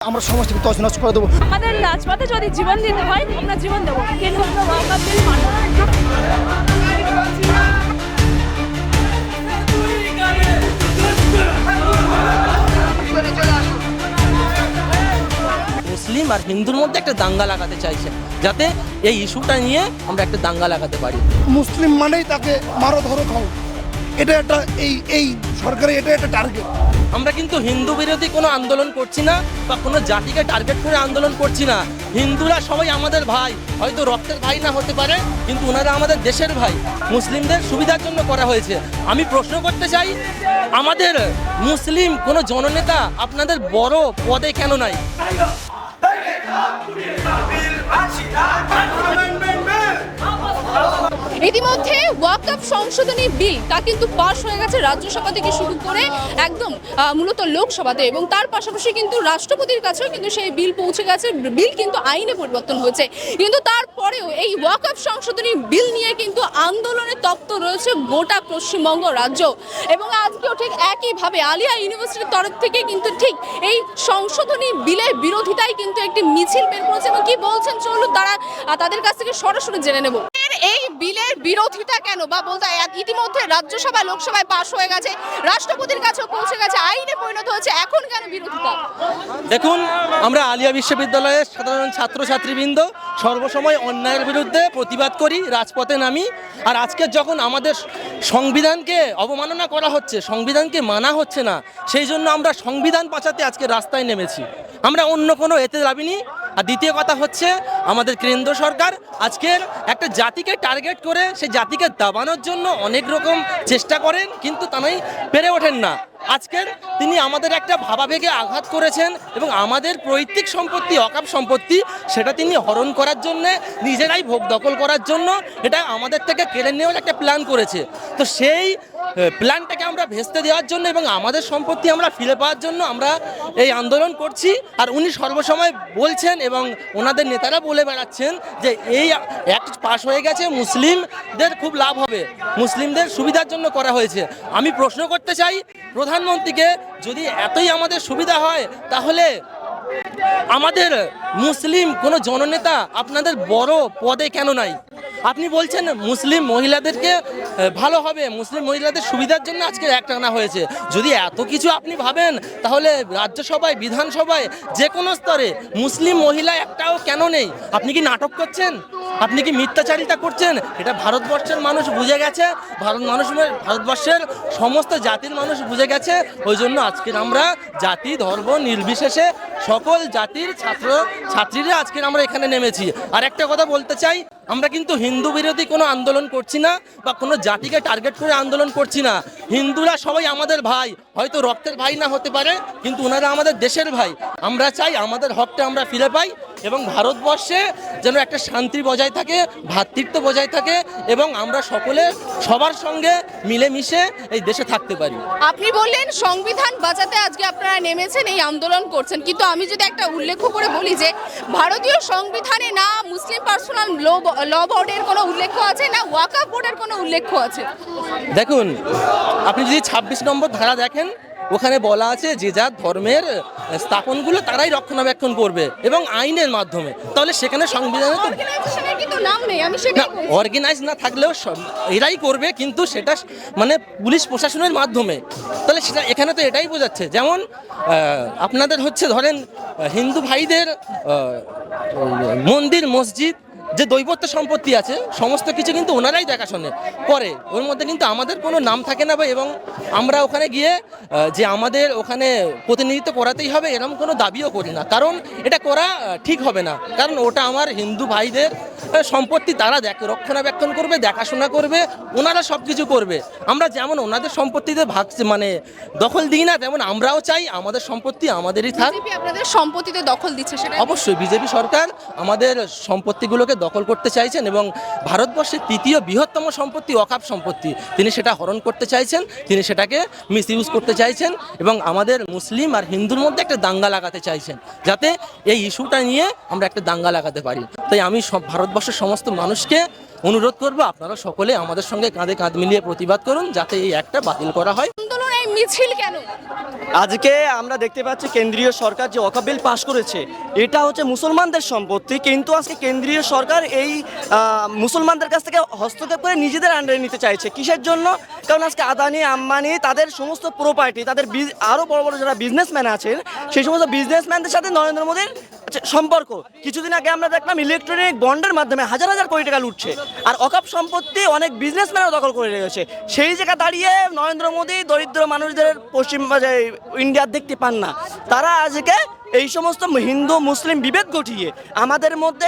আমরা সমস্যাকে তছনছ করে দেবো। আমাদের রাজপথে যদি জীবন দিতে হয় আমরা জীবন দেবো, কিন্তু আমরা ওয়াকআপ বিল মানব না। মুসলিম আর হিন্দুর মধ্যে একটা দাঙ্গা লাগাতে চাইছেন, যাতে এই ইস্যুটা নিয়ে আমরা একটা দাঙ্গা লাগাতে পারি। মুসলিম মানেই তাকে মারো ধরো খাও, এটা একটা এই সরকারের এটা একটা টার্গেট। আমরা কিন্তু হিন্দু বিরোধী কোনো আন্দোলন করছি না বা কোনো জাতিকে টার্গেট করে আন্দোলন করছি না। হিন্দুরা সবাই আমাদের ভাই, হয়তো রক্তের ভাই না হতে পারে, কিন্তু ওনারা আমাদের দেশের ভাই। মুসলিমদের সুবিধার জন্য করা হয়েছে। আমি প্রশ্ন করতে চাই, আমাদের মুসলিম কোনো জননেতা আপনাদের বড় পদে কেন নাই? ইতিমধ্যে ওয়াকআপ সংশোধনী বিল তা কিন্তু পাশ হয়ে গেছে রাজ্যসভা থেকে শুরু করে একদম মূলত লোকসভাতে, এবং তার পাশাপাশি কিন্তু রাষ্ট্রপতির কাছেও কিন্তু সেই বিল পৌঁছে গেছে। বিল কিন্তু আইনে পরিবর্তন হয়েছে, কিন্তু তারপরেও এই ওয়াকআপ সংশোধনী বিল নিয়ে কিন্তু আন্দোলনে তপ্ত রয়েছে গোটা পশ্চিমবঙ্গ রাজ্য। এবং আজকেও ঠিক একইভাবে আলিয়া ইউনিভার্সিটির তরফ থেকে কিন্তু ঠিক এই সংশোধনী বিলের বিরোধিতায় কিন্তু একটি মিছিল বের করেছে। এবং কি বলছেন চলুন তাদের কাছ থেকে সরাসরি জেনে নেব। এই বিলের বিরোধিতা কেন, বা বলতে ইতিমধ্যে রাজ্যসভা লোকসভায় পাশ হয়ে গেছে, রাষ্ট্রপতির কাছেও পৌঁছে গেছে, আইনে পরিণত হয়েছে, এখন কেন বিরোধিতা? দেখুন, আমরা আলিয়া বিশ্ববিদ্যালয়ের সাধারণ ছাত্রছাত্রীবৃন্দ সর্বসময় অন্যায়ের বিরুদ্ধে প্রতিবাদ করি, রাজপথে নামি। আর আজকে যখন আমাদের সংবিধানকে অবমাননা করা হচ্ছে, সংবিধানকে মানা হচ্ছে না, সেই জন্য আমরা সংবিধান বাঁচাতে আজকে রাস্তায় নেমেছি। আমরা অন্য কোনো এতে দাবিনি। আর দ্বিতীয় কথা হচ্ছে, আমাদের কেন্দ্র সরকার আজকের একটা জাতিকে টার্গেট করে সেই জাতিকে দাবানোর জন্য অনেক রকম চেষ্টা করেন, কিন্তু তাই পেরে ওঠেন না। আজকের তিনি আমাদের একটা ভাবাবেগে আঘাত করেছেন এবং আমাদের পৈতৃক সম্পত্তি, ওয়াকফ সম্পত্তি, সেটা তিনি হরণ করার জন্য, নিজেরাই ভোগ দখল করার জন্য এটা আমাদের থেকে কেড়ে নেওয়ার একটা প্ল্যান করেছে। তো সেই প্ল্যানটাকে আমরা ভেস্তে দেওয়ার জন্য এবং আমাদের সম্পত্তি আমরা ফিরে পাওয়ার জন্য আমরা এই আন্দোলন করছি। আর উনি সর্বসময় বলছেন এবং ওনাদের নেতারা বলে বেড়াচ্ছেন যে এই অ্যাক্ট পাস হয়ে গেছে, মুসলিমদের খুব লাভ হবে, মুসলিমদের সুবিধার জন্য করা হয়েছে। আমি প্রশ্ন করতে চাই প্রধানমন্ত্রীকে, যদি এতই আমাদের সুবিধা হয় তাহলে আমাদের মুসলিম কোনো জননেতা আপনাদের বড় পদে কেন নাই? আপনি বলছেন মুসলিম মহিলাদেরকে ভালো হবে, মুসলিম মহিলাদের সুবিধার জন্য আজকে একটা আনা হয়েছে। যদি এত কিছু আপনি ভাবেন, তাহলে রাজ্যসভায়, বিধানসভায়, যে কোনো স্তরে মুসলিম মহিলা একটাও কেন নেই? আপনি কি নাটক করছেন? আপনি কি মিথ্যাচারিতা করছেন? এটা ভারতবর্ষের মানুষ বুঝে গেছে, ভারতবর্ষের সমস্ত জাতির মানুষ বুঝে গেছে। ওই জন্য আজকের আমরা জাতি ধর্ম নির্বিশেষে সকল জাতির ছাত্রীরা আজকের আমরা এখানে নেমেছি। আর একটা কথা বলতে চাই, আমরা কিন্তু হিন্দু বিরোধী কোনো আন্দোলন করছি না বা কোনো জাতিকে টার্গেট করে আন্দোলন করছি না। হিন্দুরা সবাই আমাদের ভাই, হয়তো রক্তের ভাই না হতে পারে, কিন্তু ওনারা আমাদের দেশের ভাই। আমরা চাই আমাদের হকটা আমরা ফিরে পাই এবং ভারতবর্ষে যেন একটা শান্তি বজায় থাকে, ভ্রাতৃত্ব বজায় থাকে এবং আমরা সকলে সবার সঙ্গে মিলেমিশে এই দেশে থাকতে পারি। আপনি বললেন সংবিধান বাঁচাতে আজকে আপনারা নেমেছেন, এই আন্দোলন করছেন, কিন্তু আমি যদি একটা উল্লেখ করে বলি যে ভারতীয় সংবিধানে না মুসলিম পার্সোনাল ল বোর্ডের কোনো উল্লেখ আছে, না ওয়াকফ বোর্ডের কোনো উল্লেখ আছে। দেখুন, আপনি যদি 26 নম্বর ধারা দেখেন, ওখানে বলা আছে যে যার ধর্মের স্থাপনগুলো তারাই রক্ষণাবেক্ষণ করবে এবং আইনের মাধ্যমে। তাহলে সেখানে সংবিধানে তো নাম নেই, আমি অর্গানাইজ না থাকলেও এরাই করবে, কিন্তু সেটা মানে পুলিশ প্রশাসনের মাধ্যমে। তাহলে সেটা এখানে তো এটাই বোঝাচ্ছে। যেমন আপনাদের হচ্ছে ধরেন হিন্দু ভাইদের মন্দির মসজিদ, যে দৈবত্ব সম্পত্তি আছে, সমস্ত কিছু কিন্তু ওনারাই দেখাশোনা করে, ওর মধ্যে কিন্তু আমাদের কোনো নাম থাকে না। এবং আমরা ওখানে গিয়ে যে আমাদের ওখানে প্রতিনিধিত্ব করাতেই হবে এরকম কোনো দাবিও করি না, কারণ এটা করা ঠিক হবে না। কারণ ওটা আমার হিন্দু ভাইদের সম্পত্তি, তারা রক্ষণাবেক্ষণ করবে, দেখাশোনা করবে, ওনারা সব কিছু করবে। আমরা যেমন ওনাদের সম্পত্তিতে মানে দখল দিই না, তেমন আমরাও চাই আমাদের সম্পত্তি আমাদেরই থাক। আপনাদের সম্পত্তিতে দখল দিচ্ছে সেটা অবশ্যই বিজেপি সরকার আমাদের সম্পত্তিগুলোকে দখল করতে চাইছেন এবং ভারতবর্ষের তৃতীয় বৃহত্তম সম্পত্তি ওয়াকফ সম্পত্তি, তিনি সেটা হরণ করতে চাইছেন, তিনি সেটাকে মিসইউজ করতে চাইছেন এবং আমাদের মুসলিম আর হিন্দুর মধ্যে একটা দাঙ্গা লাগাতে চাইছেন, যাতে এই ইস্যুটা নিয়ে আমরা একটা দাঙ্গা লাগাতে পারি। তাই আমি ভারতবর্ষের সমস্ত মানুষকে অনুরোধ করব, আপনারা সকলে আমাদের সঙ্গে কাঁধে কাঁধ মিলিয়ে প্রতিবাদ করুন, যাতে এই একটা বাতিল করা হয়। আন্দোলন এই মিছিল কেন? আজকে আমরা দেখতে পাচ্ছি কেন্দ্রীয় সরকার যে ওয়াকফ বিল পাশ করেছে, এটা হচ্ছে মুসলমানদের সম্পত্তি, কিন্তু আজকে কেন্দ্রীয় সরকার এই মুসলমানদের কাছ থেকে হস্তক্ষেপ করে নিজেদের আন্ডারে নিতে চাইছে। কিসের জন্য? কারণ আজকে আদানি আম্বানি তাদের সমস্ত প্রপার্টি, তাদের আরও বড় বড় যারা বিজনেসম্যান আছেন সেই সমস্ত বিজনেসম্যানদের সাথে নরেন্দ্র মোদীর সম্পর্ক। কিছুদিন আগে আমরা দেখলাম ইলেকট্রনিক বন্ডের মাধ্যমে হাজার হাজার কোটি টাকা লুটছে, আর ওয়াকফ সম্পত্তি অনেক বিজনেসম্যানরা দখল করে রেখেছে। সেই জায়গা দাঁড়িয়ে নরেন্দ্র মোদী দরিদ্র মানুষদের পশ্চিম ইন্ডিয়ার দেখতে পান না। তারা আজকে এই সমস্ত হিন্দু মুসলিম বিভেদ ঘটিয়ে আমাদের মধ্যে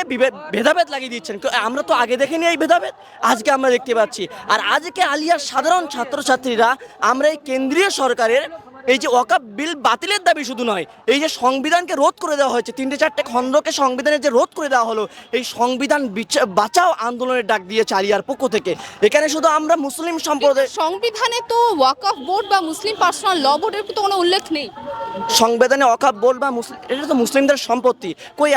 ভেদাভেদ লাগিয়ে দিচ্ছেন। আমরা তো আগে দেখিনি এই ভেদাভেদ, আজকে আমরা দেখতে পাচ্ছি। আর আজকে আলিয়ার সাধারণ ছাত্রছাত্রীরা আমরা এই কেন্দ্রীয় সরকারের এই যে ওয়াকফ বিল বাতিলের দাবি শুধু নয়, এই যে সংবিধানকে রোধ করে দেওয়া হয়েছে, 3-4টে খণ্ডকে সংবিধানের যে রোধ করে দেওয়া হলো, এই সংবিধান বাঁচাও আন্দোলনের ডাক দিয়েছে আলিয়ার পক্ষ থেকে। এখানে শুধু আমরা মুসলিম সম্প্রদায়, সংবিধানে তো ওয়াকফ বোর্ড বা মুসলিম পার্সোনাল ল বোর্ডের তো কোনো উল্লেখ নেই। সংবিধানে ওয়াকফ বোর্ড বা মুসলিম, এটা তো মুসলিমদের সম্পত্তি। কই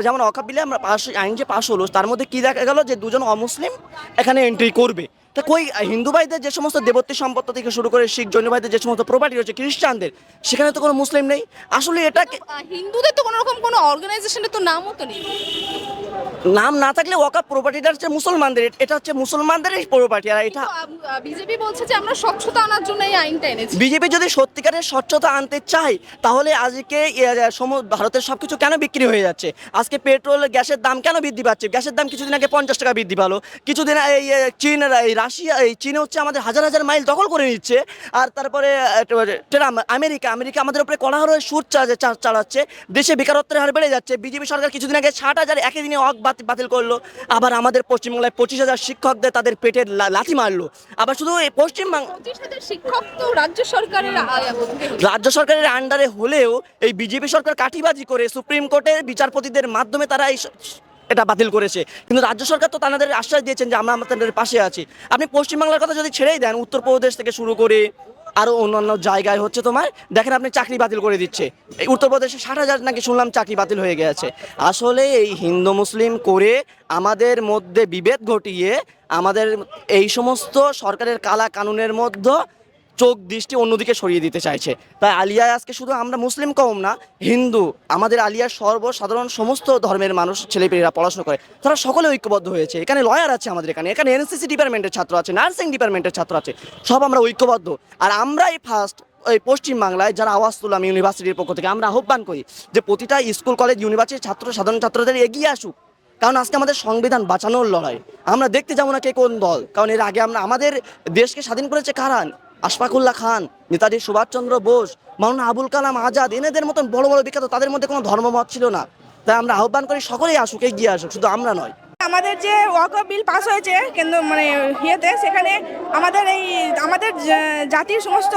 যেমন ওয়াকফ বিলে আমরা আইন যে পাশ হলো তার মধ্যে কি দেখা গেল যে দুজন অমুসলিম এখানে এন্ট্রি করবে। তা কই হিন্দু ভাইদের যে সমস্ত দেবত্বী সম্পত্তি থেকে শুরু করে শিখ জৈন ভাইদের যে সমস্ত প্রপার্টি রয়েছে, খ্রিস্টানদের, সেখানে তো কোনো মুসলিম নেই। আসলে এটাকে হিন্দুদের তো কোনো রকম কোনো অর্গানাইজেশনের তো নামও তো নেই। নাম না থাকলে ওয়াকফ প্রপার্টিটা হচ্ছে মুসলমানদের, এটা হচ্ছে মুসলমানদেরই প্রপার্টি। আর এটা বিজেপি বলছে যে আমরা স্বচ্ছতা আনার জন্য এই আইনটা এনেছি। বিজেপি যদি সত্যিকারের স্বচ্ছতা আনতে চায় তাহলে আজকে ভারতের সব কিছু কেন বিক্রি হয়ে যাচ্ছে? আজকে পেট্রোল গ্যাসের দাম কেন বৃদ্ধি পাচ্ছে? গ্যাসের দাম কিছুদিন আগে 50 টাকা বৃদ্ধি পেলো, কিছুদিন এই চীন হচ্ছে আমাদের হাজার হাজার মাইল দখল করে নিচ্ছে। আর তারপরে আমেরিকা আমাদের উপরে কড়াহরে সুদ চালাচ্ছে, দেশে বেকারত্বের হার বেড়ে যাচ্ছে। বিজেপি সরকার কিছুদিন আগে 60,000 একই দিনে বাতিল করলো। আবার আমাদের পশ্চিমবাংলায় 25,000 শিক্ষকদের তাদের পেটের লাথি মারলো। আবার শুধু এই পশ্চিমবাংলা 25,000 শিক্ষক তো রাজ্য সরকারের আন্ডারে হলেও এই বিজেপি সরকার কাঠিবাজি করে সুপ্রিম কোর্টের বিচারপতিদের মাধ্যমে তারা এটা বাতিল করেছে। কিন্তু রাজ্য সরকার তো তাদের আশ্বাস দিয়েছেন যে আমরা আমাদের পাশে আছি। আপনি পশ্চিমবাংলার কথা যদি ছেড়েই দেন, উত্তরপ্রদেশ থেকে শুরু করে আরও অন্যান্য জায়গায় হচ্ছে তোমার দেখেন আপনি চাকরি বাতিল করে দিচ্ছে। এই উত্তরপ্রদেশে 60,000 নাকি শুনলাম চাকরি বাতিল হয়ে গেছে। আসলে এই হিন্দু মুসলিম করে আমাদের মধ্যে বিভেদ ঘটিয়ে আমাদের এই সমস্ত সরকারের কালা কানুনের মধ্যে চোখ দৃষ্টি অন্যদিকে সরিয়ে দিতে চাইছে। তাই আলিয়ায় আজকে শুধু আমরা মুসলিম কম না, হিন্দু, আমাদের আলিয়ার সর্বসাধারণ সমস্ত ধর্মের মানুষ ছেলেপেলেরা পড়াশোনা করে, তারা সকলে ঐক্যবদ্ধ হয়েছে। এখানে লয়ার আছে আমাদের, এখানে এনসিসি ডিপার্টমেন্টের ছাত্র আছে, নার্সিং ডিপার্টমেন্টের ছাত্র আছে, সব আমরা ঐক্যবদ্ধ। আর আমরাই ফার্স্ট এই পশ্চিমবাংলায় যারা আওয়াজ তুললাম ইউনিভার্সিটির পক্ষ থেকে, আমরা আহ্বান করি যে প্রতিটা স্কুল কলেজ ইউনিভার্সিটির সাধারণ ছাত্রদের এগিয়ে আসুক। কারণ আজকে আমাদের সংবিধান বাঁচানোর লড়াই, আমরা দেখতে যাবো না কে কোন দল। কারণ এর আগে আমাদের দেশকে স্বাধীন করেছে কারা? আশফাকুল্লাহ খান, নেতাজি সুভাষচন্দ্র বোস, মাওলানা আবুল কালাম আজাদ, এনাদের মতন বড় বড় বিখ্যাত, তাদের মধ্যে কোনো ধর্মমত ছিল না। তাই আমরা আহ্বান করি সকলেই আসুক, এগিয়ে আসুক, শুধু আমরা নয়। আমাদের যে ওয়াকফ বিল পাস হয়েছে কিন্তু ইয়েতে, সেখানে আমাদের জাতির সমস্ত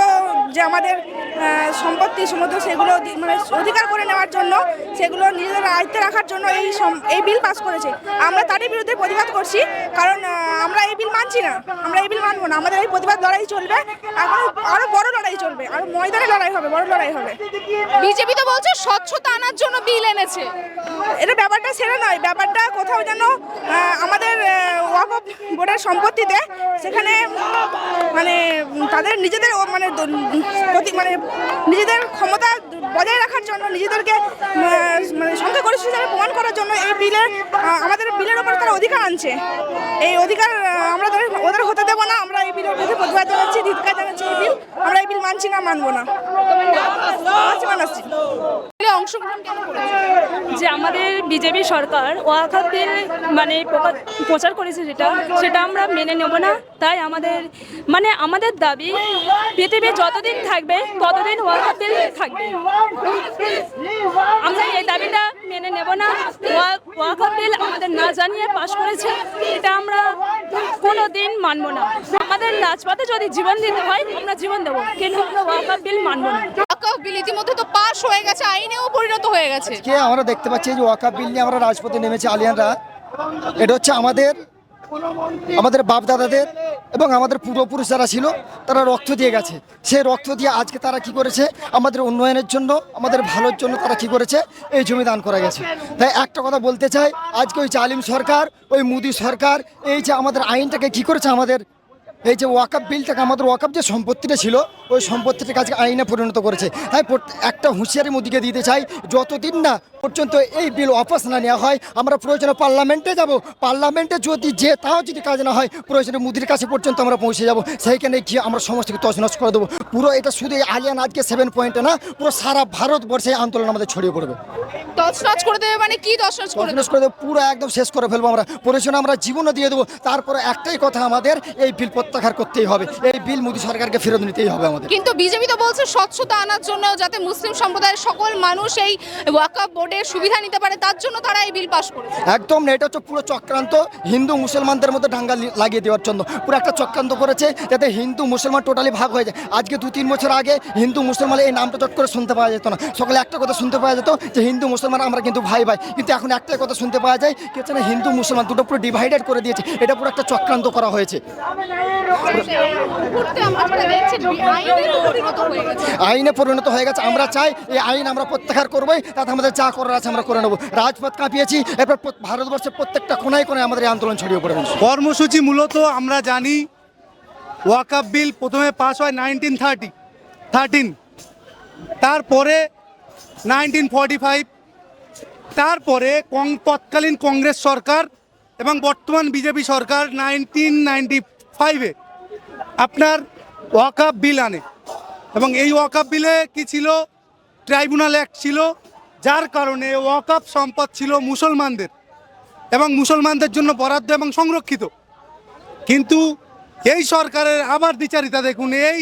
যে আমাদের সম্পত্তি সমস্ত সেগুলো অধিকার করে নেওয়ার জন্য, সেগুলো নিজেদের আয়ত্তে রাখার জন্য এই বিল পাস করেছে। আমরা তারই বিরুদ্ধে প্রতিবাদ করছি, কারণ আমরা এই বিল মানছি না, আমরা এই বিল মানবো না। আমাদের এই প্রতিবাদ লড়াই চলবে, এখন আরো বড় লড়াই চলবে, আরো ময়দানে লড়াই হবে, বড় লড়াই হবে। বিজেপি তো বলছে স্বচ্ছতা আনার জন্য বিল এনেছে। এটা ব্যাপারটা সেটা নয়, ব্যাপারটা কোথাও যেন আমাদের ওয়াকফ বোর্ডের সম্পত্তিতে সেখানে তাদের নিজেদের নিজেদের ক্ষমতা বজায় রাখার জন্য, নিজেদেরকে সংখ্যাগরিষ্ঠ হিসাবে প্রমাণ করার জন্য এই আমাদের বিলের ওপর তারা অধিকার আনছে। এই অধিকার আমরা ওদের হতে দেবো না। আমরা এই বিলের বিরুদ্ধে প্রতিবাদ জানাচ্ছি, ধিক্কার জানাচ্ছি। এই বিল আমরা এই বিল মানছি না, মানবো না। মানাচ্ছি। অংশগ্রহণ কেন করেছে? যে আমাদের বিজেপি সরকার ওয়াকফ বিল প্রচার করেছে, সেটা আমরা মেনে নেব না। তাই আমাদের দাবি, পৃথিবী যতদিন থাকবে ততদিন ওয়াকফ বিল থাকবে। আমরা এই দাবিটা মেনে নেব না। ওয়াকফ বিল আমাদের না জানিয়ে পাশ করেছে, এটা আমরা কোনো দিন মানব না। আমাদের রাজপথে যদি জীবন দিতে হয় আমরা জীবন দেবো, কিন্তু আমরা ওয়াকফ বিল মানব না। ওয়াকফ বিল ইতিমধ্যে তো পাশ হয়ে গেছে, আইনেও পরিণত হয়ে গেছে। আমরা দেখতে পাচ্ছি যে ওয়াকফ বিল নিয়ে আমরা রাজপথে নেমেছি আলিয়ানরা। এটা হচ্ছে আমাদের বাপ দাদাদের এবং আমাদের পূর্বপুরুষ যারা ছিল তারা রক্ত দিয়ে গেছে। সেই রক্ত দিয়ে আজকে তারা কি করেছে, আমাদের উন্নয়নের জন্য, আমাদের ভালোর জন্য তারা কি করেছে, এই জমি দান করা গেছে। তাই একটা কথা বলতে চাই, আজকে ওই জালিম সরকার, ওই মোদি সরকার এই যে আমাদের আইনটাকে কি করেছে, আমাদের এই যে ওয়াকাপ বিলটাকে আমাদের ওয়াকাপ যে সম্পত্তিটা ছিল ওই সম্পত্তিটার কাছে আইনে পরিণত করেছে। তাই একটা হুঁশিয়ারি মোদিকে দিতে চাই, যতদিন না পর্যন্ত এই বিল ওয়াপাস না নেওয়া হয় আমরা প্রয়োজনে পার্লামেন্টে যাব, পার্লামেন্টে যদি তাও যদি কাজ না হয় প্রয়োজনে মোদির কাছে পর্যন্ত আমরা পৌঁছে যাব, সেইখানে গিয়ে আমরা সমস্তকে তছনছ করে দেবো। পুরো এটা শুধু এই আলিয়ান আজকে 7 পয়েন্টে না, পুরো সারা ভারতবর্ষে আন্দোলন আমাদের ছড়িয়ে পড়বে। তছনছ করে দেবে মানে কি তছনছ করে দেবে? তছনছ করে দেবো, পুরো একদম শেষ করে ফেলবো আমরা, প্রয়োজনে আমরা জীবনও দিয়ে দেবো। তারপরে একটাই কথা, আমাদের এই বিল প্রত্যাহার করতেই হবে, এই বিল মোদী সরকারকে ফেরত নিতেই হবে আমাদের। কিন্তু বিজেপি তো বলছে স্বচ্ছতা আনার জন্য, যাতে মুসলিম সম্প্রদায়ের সকল মানুষ এই ওয়াকফ বোর্ডের সুবিধা নিতে পারে, তার জন্য তারা এই বিল পাস করেছে। একদম না, এটা হচ্ছে পুরো চক্রান্ত, হিন্দু মুসলমানদের মধ্যে দাঙ্গা লাগিয়ে দেওয়ার জন্য পুরো একটা চক্রান্ত করেছে, যাতে হিন্দু মুসলমান টোটালি ভাগ হয়ে যায়। আজকে 2-3 বছর আগে হিন্দু মুসলমান এই নামটা চট করে শুনতে পাওয়া যেত না, সকালে একটা কথা শুনতে পাওয়া যেত যে হিন্দু মুসলমান আমরা কিন্তু ভাই ভাই, কিন্তু এখন একটাই কথা শুনতে পাওয়া যায় কি হচ্ছে না, হিন্দু মুসলমান দুটো পুরো ডিভাইডেড করে দিয়েছে। এটা পুরো একটা চক্রান্ত করা হয়েছে। আইনে পরিণত হয়ে গেছে, আমরা চাই এই আইন আমরা প্রত্যাহার করবোই, তাতে আমাদের যা করার আছে আমরা করে নেবো। রাজপথ কাঁপিয়েছি, এরপর ভারতবর্ষের প্রত্যেকটা কোনায় কোনায় আমাদের এই আন্দোলন ছড়িয়ে পড়বে। কর্মসূচি মূলত আমরা জানি ওয়াকফ বিল প্রথমে পাস হয় 1913, তারপরে 1945, তারপরে তৎকালীন কংগ্রেস সরকার এবং বর্তমান বিজেপি সরকার 1995-এ আপনার ওয়াকফ বিল আনে। এবং এই ওয়াকফ বিলে কি ছিল, ট্রাইব্যুনাল অ্যাক্ট ছিল, যার কারণে ওয়াকফ সম্পদ ছিল মুসলমানদের এবং মুসলমানদের জন্য বরাদ্দ এবং সংরক্ষিত। কিন্তু এই সরকারের আবার দ্বিচারিতা দেখুন, এই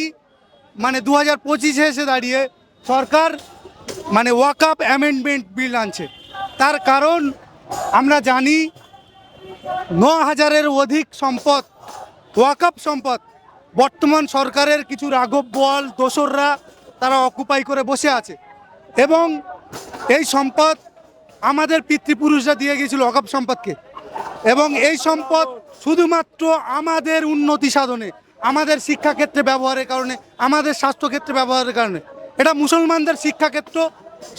2025-এ এসে দাঁড়িয়ে সরকার ওয়াকফ অ্যামেন্ডমেন্ট বিল আনছে। তার কারণ আমরা জানি 9,000-এর অধিক সম্পদ, ওয়াকফ সম্পদ বর্তমান সরকারের কিছু রাঘব বোয়াল দোসররা তারা অকুপাই করে বসে আছে, এবং এই সম্পদ আমাদের পিতৃপুরুষরা দিয়ে গিয়েছিল ওয়াকফ সম্পদকে, এবং এই সম্পদ শুধুমাত্র আমাদের উন্নতি সাধনে, আমাদের শিক্ষাক্ষেত্রে ব্যবহারের কারণে, আমাদের স্বাস্থ্যক্ষেত্রে ব্যবহারের কারণে, এটা মুসলমানদের শিক্ষাক্ষেত্র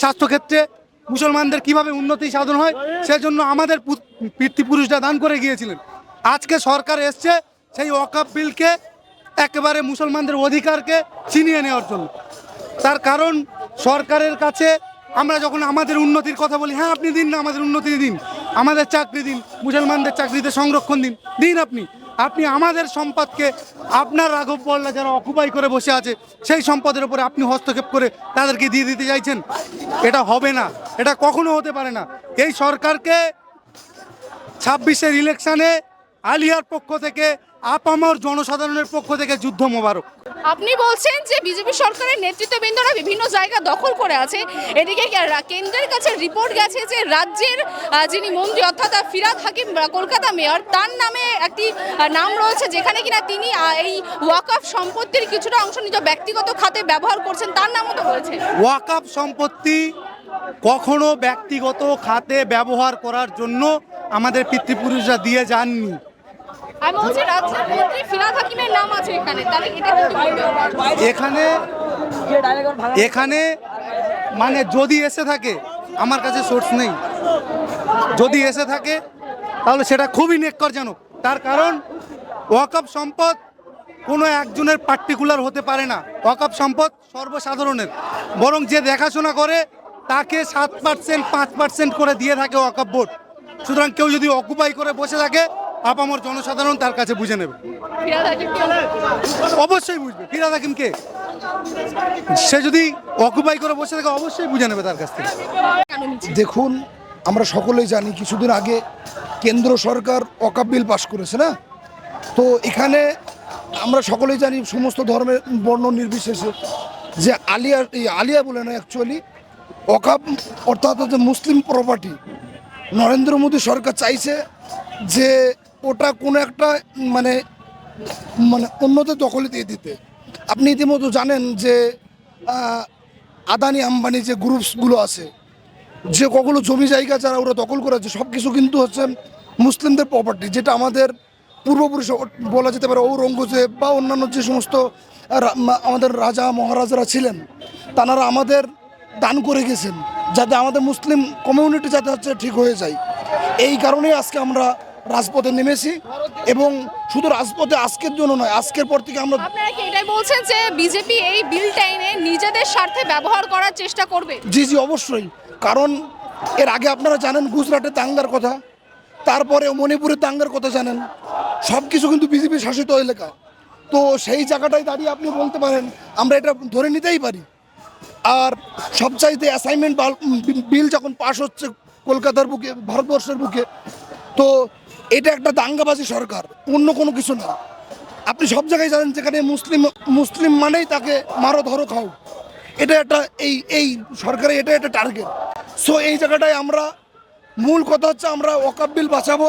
স্বাস্থ্যক্ষেত্রে মুসলমানদের কিভাবে উন্নতি সাধন হয় সেজন্য আমাদের পিতৃপুরুষরা দান করে গিয়েছিলেন। আজকে সরকার এসছে সেই ওয়াকফ বিলকে একেবারে মুসলমানদের অধিকারকে ছিনিয়ে নেওয়ার জন্য। তার কারণ সরকারের কাছে আমরা যখন আমাদের উন্নতির কথা বলি, হ্যাঁ আপনি দিন না, আমাদের উন্নতি দিন, আমাদের চাকরি দিন, মুসলমানদের চাকরিতে সংরক্ষণ দিন, আপনি আমাদের সম্পদকে আপনার রাঘব বল্লা যারা অকুপাই করে বসে আছে সেই সম্পদের উপরে আপনি হস্তক্ষেপ করে তাদেরকে দিয়ে দিতে চাইছেন। এটা হবে না, এটা কখনো হতে পারে না। এই সরকারকে 26-এর ইলেকশানে আলিয়ার পক্ষ থেকে, আপামর জনসাধারণের পক্ষ থেকে যুদ্ধ মোবারক। আপনি বলছেন যে বিজেপি সরকারের নেতৃত্ববৃন্দরা বিভিন্ন জায়গা দখল করে আছে, এদিকে কেন্দ্রের কাছে রিপোর্ট গেছে যে রাজ্যের যিনি মন্ত্রী অর্থাৎ ফিরহাদ হাকিম, কলকাতা মেয়র, তার নামে একটি নাম রয়েছে যেখানে কিনা তিনি এই ওয়াকফ সম্পত্তির কিছুটা অংশ নিজ ব্যক্তিগত খাতে ব্যবহার করছেন, তার নামও তো রয়েছে। ওয়াকফ সম্পত্তি কখনো ব্যক্তিগত খাতে ব্যবহার করার জন্য আমাদের পিতৃপুরুষরা দিয়ে যাননি। আমি বলছি রাজ্যের মন্ত্রী ফিরহাদ হাকিমের নাম আছে এখানে, তাহলে এটা কিন্তু এখানে যদি এসে থাকে, আমার কাছে সোর্স নেই, যদি এসে থাকে তাহলে সেটা খুবই নেক্কারজনক। তার কারণ ওয়াকফ সম্পদ কোনো একজনের পার্টিকুলার হতে পারে না, ওয়াকফ সম্পদ সর্বসাধারণের, বরং যে দেখাশোনা করে তাকে 7%, 5% করে দিয়ে থাকে ওয়াকফ বোর্ড। সুতরাং কেউ যদি অকুপাই করে বসে থাকে, আপামর জনসাধারণ তার কাছে বুঝে নেবে, অবশ্যই বুঝবে ফিরহাদ হাকিমকে। সে যদি অকুপাই করে বসে থাকে অবশ্যই বুঝে নেবে তার কাছ থেকে। দেখুন, আমরা সকলেই জানি কিছুদিন আগে কেন্দ্র সরকার ওয়াকফ বিল পাস করেছে না, তো এখানে আমরা সকলেই জানি সমস্ত ধর্মের বর্ণ নির্বিশেষে যে আলিয়া বলে না, অ্যাকচুয়ালি ওয়াকফ অর্থাৎ হচ্ছে মুসলিম প্রপার্টি। নরেন্দ্র মোদী সরকার চাইছে যে ওটা কোনো একটা অন্যদের দখলে দিয়ে দিতে। আপনি ইতিমধ্যে জানেন যে আদানি আম্বানি যে গ্রুপসগুলো আছে, যে কগুলো জমি জায়গা যারা ওরা দখল করেছে, সব কিছু কিন্তু হচ্ছে মুসলিমদের প্রপার্টি, যেটা আমাদের পূর্বপুরুষ বলা যেতে পারে ঔরঙ্গজেব বা অন্যান্য যে সমস্ত আমাদের রাজা মহারাজারা ছিলেন, তারা আমাদের দান করে গেছেন, যাতে আমাদের মুসলিম কমিউনিটি যাতে হচ্ছে ঠিক হয়ে যায়। এই কারণেই আজকে আমরা রাজপথে নেমেছি এবং শুধু রাজপথে আজকের জন্য নয়, আজকের পর থেকে আমরা আপনারা কি এটাই বলছেন যে বিজেপি এই বিলটা এনে নিজেদের স্বার্থে ব্যবহার করার চেষ্টা করবে? জি অবশ্যই, কারণ এর আগে আপনারা জানেন গুজরাটের দাঙ্গার কথা, তারপরে মণিপুরের দাঙ্গার কথা জানেন, সব কিছু কিন্তু বিজেপি শাসিত এলাকা। তো সেই জায়গাটায় দাঁড়িয়ে আপনি বলতে পারেন আমরা এটা ধরে নিতেই পারি। আর সবচাইতে অ্যাসাইনমেন্ট বিল যখন পাশ হচ্ছে কলকাতার বুকে, ভারতবর্ষের বুকে, তো এটা একটা দাঙ্গাবাজি সরকার, অন্য কোনো কিছু না। আপনি সব জায়গায় জানেন যেখানে মুসলিম মানেই তাকে মারো ধরো খাও, এটা একটা এই সরকারের এটা একটা টার্গেট। সো এই জায়গাটায় আমরা মূল কথা হচ্ছে আমরা ওয়াকফ বিল বাঁচাবো।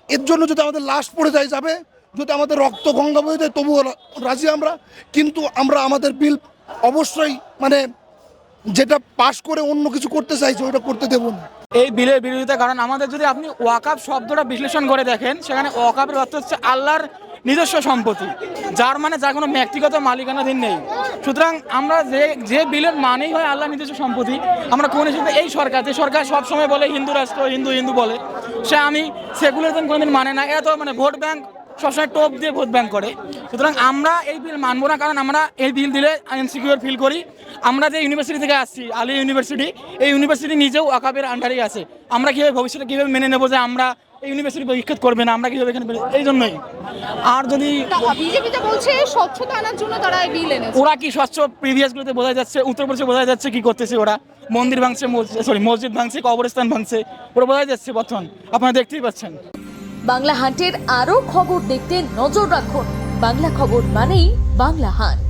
এর জন্য যদি আমাদের লাশ পড়ে যাবে, যদি আমাদের রক্ত গঙ্গা বয়ে দেয় তবুও রাজি আমরা, কিন্তু আমরা আমাদের বিল অবশ্যই মানে যেটা পাশ করে অন্য কিছু করতে চাইছে ওটা করতে দেবো না। এই বিলের বিরোধিতা, কারণ আমাদের যদি আপনি ওয়াকাফ শব্দটা বিশ্লেষণ করে দেখেন, সেখানে ওয়াকাফের অর্থ হচ্ছে আল্লাহর নিজস্ব সম্পত্তি, যার মানে যার কোনো ব্যক্তিগত মালিকানাধীন নেই। সুতরাং আমরা যে বিলের মানেই হয় আল্লাহর নিজস্ব সম্পত্তি, আমরা কোনো সাথে এই সরকার, যে সরকার সবসময় বলে হিন্দু রাষ্ট্র, হিন্দু বলে, সে আমি সেকুলারিজম কোনোদিন মানে না, এত মানে ভোট ব্যাংক সবসময় টোপ দিয়ে ভোট ব্যাংক করে। সুতরাং আমরা এই বিল মানবো না, কারণ আমরা এই বিল দিলে ইনসিকিউর ফিল করি। আমরা যে ইউনিভার্সিটি থেকে আসছি, আলী ইউনিভার্সিটি, এই ইউনিভার্সিটি নিজেও ওয়াকাফের আন্ডারেই আছে। আমরা কীভাবে ভবিষ্যতে কীভাবে মেনে নেবো যে আমরা এই ইউনিভার্সিটি বিক্ষেপ করবে না, আমরা কীভাবে এখানে, এই জন্যই। আর যদি বিজেপি তো বলছে স্বচ্ছতা আনার জন্য তারা এই বিল এনেছে, ওরা কি স্বচ্ছ, প্রিভিয়াসগুলোতে বোঝা যাচ্ছে, উত্তরপ্রদেশে বোঝা যাচ্ছে কি করতেছে ওরা, মন্দির ভাঙছে, মসজিদ ভাঙছে, কবরস্থান ভাঙছে, ওরা বোঝা যাচ্ছে বর্তমান, আপনারা দেখতেই পাচ্ছেন। বাংলা হান্টের আরও খবর দেখতে নজর রাখুন। বাংলা খবর মানেই বাংলা হান্ট।